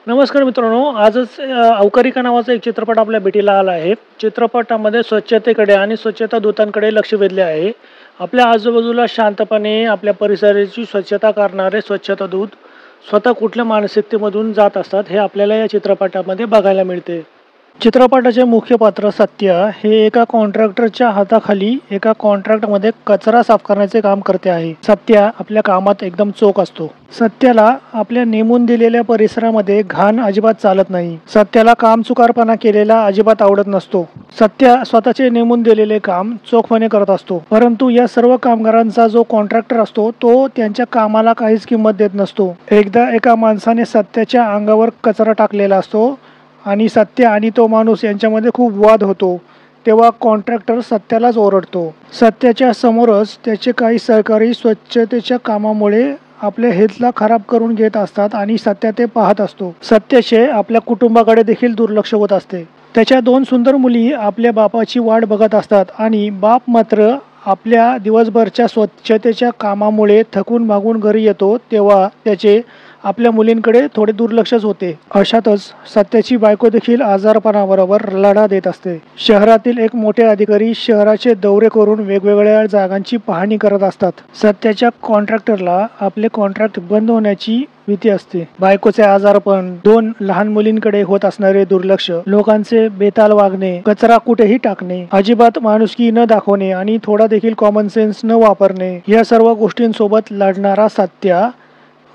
नमस्कार मित्रांनो, आजच अवकारिका नावाचा एक चित्रपट आपल्या भेटीला आला आहे. चित्रपटामध्ये स्वच्छतेकडे आणि स्वच्छता दूतांकडे लक्ष वेधले आहे. आपल्या आजूबाजूला शांतपणे आपल्या परिसराची स्वच्छता करणारे स्वच्छता दूत स्वतः कुठल्या मानसिकतेमधून जात असतात हे आपल्याला या चित्रपटामध्ये बघायला मिळते. चित्रपटाचे मुख्य पात्र सत्य हे एका कॉन्ट्रॅक्टरच्या हाताखाली एका कॉन्ट्रॅक्टमध्ये कचरा साफ करण्याचे काम करते आहे. सत्य आपल्या कामात एकदम चोख असतो. सत्याला आपल्या नेमून दिलेल्या परिसरामध्ये घाण अजिबात चालत नाही. सत्याला कामचुकारपणा केलेला अजिबात आवडत नसतो. सत्य स्वतःचे नेमून दिलेले काम चोखपणे करत असतो. परंतु या सर्व कामगारांचा जो कॉन्ट्रॅक्टर असतो तो त्यांच्या कामाला काहीच किंमत देत नसतो. एकदा एका माणसाने सत्याच्या अंगावर कचरा टाकलेला असतो आणि सत्य आणि तो माणूस यांच्यामध्ये खूप वाद होतो. तेव्हा कॉन्ट्रॅक्टर सत्यालाच ओरडतो. सत्याच्या समोरच त्याचे काही सहकारी स्वच्छतेच्या कामामुळे आपल्या हेल्थला खराब करून घेत असतात आणि सत्य ते पाहत असतो. सत्याचे आपल्या कुटुंबाकडे देखील दुर्लक्ष होत असते. त्याच्या 2 सुंदर मुली आपल्या बापाची वाट बघत असतात आणि बाप मात्र आपल्या दिवसभरच्या स्वच्छतेच्या कामामुळे थकून भागून घरी येतो तेव्हा त्याचे आपल्या मुलींकडे थोडे दुर्लक्षच होते. अशातच सत्याची बायको देखील आजारपणाबरोबर लढा देत असते. शहरातील एक मोठे अधिकारी शहराचे दौरे करून वेगवेगळ्या जागांची पाहणी करत असतात. सत्याच्या कॉन्ट्रॅक्टरला आपले कॉन्ट्रॅक्ट बंद होण्याची भीती असते. बायकोचे आजारपण, 2 लहान मुलींकडे होत असणारे दुर्लक्ष, लोकांचे बेताल वागणे, कचरा कुठेही टाकणे, अजिबात माणुसकी न दाखवणे आणि थोडा देखील कॉमन सेन्स न वापरणे, या सर्व गोष्टींसोबत लढणारा सत्या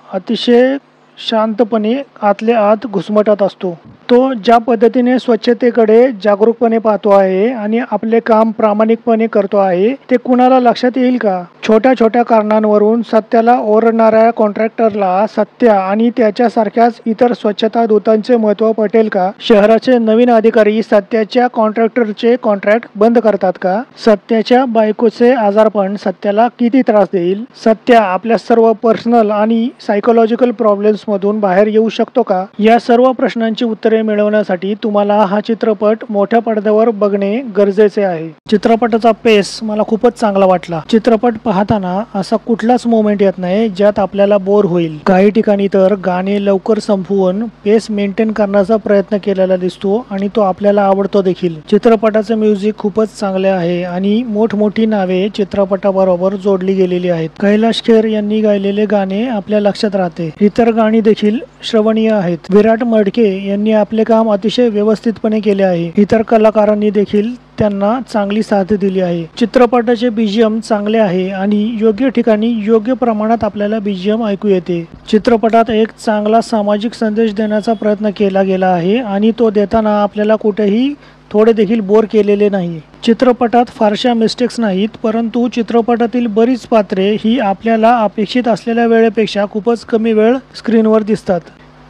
अतिशय शांतपणे आतल्या आत घुसमटत असतो. तो ज्या पद्धतीने स्वच्छतेकडे जागरूकपणे पाहतो आहे आणि आपले काम प्रामाणिकपणे करतो आहे ते कुणाला लक्षात येईल का? छोट्या छोट्या कारणांवरून सत्याला ओरडणाऱ्या कॉन्ट्रॅक्टरला सत्य आणि त्याच्यासारख्याच इतर स्वच्छता दूतांचे महत्त्व पटेल का? शहराचे नवीन अधिकारी सत्याच्या कॉन्ट्रॅक्टरचे कॉन्ट्रॅक्ट बंद करतात का? सत्याच्या बायकोचे आजारपण सत्याला किती त्रास देईल? सत्य आपल्या सर्व पर्सनल आणि सायकोलॉजिकल प्रॉब्लेम्स मधून बाहेर येऊ शकतो का? या सर्व प्रश्नांची उत्तरे मिळवण्यासाठी तुम्हाला हा चित्रपट मोठ्या पडद्यावर बघणे गरजेचे आहे. चित्रपटाचा पेस मला खूपच चांगला वाटला. चित्रपट पाहताना असा कुठलाच मोमेंट येत नाही ज्यात आपल्याला बोर होईल. काही ठिकाणी तर गाणे लवकर संपवून पेस मेंटेन करण्याचा प्रयत्न केलेला दिसतो आणि तो आपल्याला आवडतो देखील. चित्रपटाचे म्युझिक खूपच चांगले आहे आणि मोठमोठी नावे चित्रपटाबरोबर जोडली गेलेली आहेत. कैलाश खेर यांनी गायलेले गाणे आपल्या लक्षात राहते. इतर गाणी देखील श्रवणीय आहेत. विराट मडके यांनी आपले काम अतिशय व्यवस्थितपणे केले आहे. इतर कलाकारांनी देखील त्यांना चांगली साथ दिली आहे. चित्रपटाचे बीजीएम चांगले आहे आणि योग्य ठिकाणी योग्य प्रमाणात आपल्याला बीजीएम ऐकू येते. चित्रपटात एक चांगला सामाजिक संदेश देण्याचा प्रयत्न केला गेला आहे आणि तो देताना आपल्याला कुठेही थोडे देखील बोर केलेले नाही. चित्रपटात फारशा मिस्टेक्स नाहीत, परंतु चित्रपटातील बरीच पात्रे ही आपल्याला अपेक्षित असलेल्या वेळेपेक्षा खूपच कमी वेळ स्क्रीनवर दिसतात.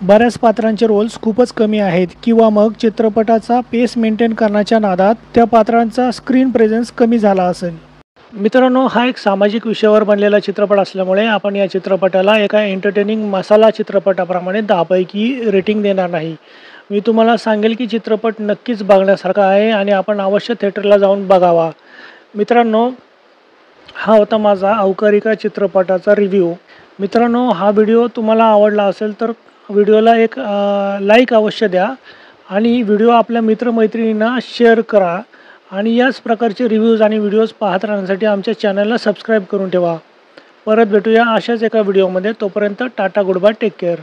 बऱ्याच पात्रांचे रोल्स खूपच कमी आहेत किंवा मग चित्रपटाचा पेस मेंटेन करण्याच्या नादात त्या पात्रांचा स्क्रीन प्रेझेन्स कमी झाला असेल. मित्रांनो, हा एक सामाजिक विषयावर बनलेला चित्रपट असल्यामुळे आपण या चित्रपटाला एका एंटरटेनिंग मसाला चित्रपटाप्रमाणे 10 पैकी रेटिंग देणार नाही. मी तुम्हाला सांगेल की चित्रपट नक्कीच बघण्यासारखा आहे आणि आपण अवश्य थिएटरला जाऊन बघावा. मित्रांनो, हा होता माझा अवकारिका चित्रपटाचा रिव्ह्यू. मित्रांनो, हा व्हिडिओ तुम्हाला आवडला असेल तर व्हिडिओला एक लाईक अवश्य द्या आणि व्हिडिओ आपल्या मित्रमैत्रिणींना शेअर करा आणि याच प्रकारचे रिव्ह्यूज आणि व्हिडिओज पाहत राहण्यासाठी आमच्या चॅनलला सबस्क्राईब करून ठेवा. परत भेटूया अशाच एका व्हिडिओमध्ये. तोपर्यंत tata, good bye, take care.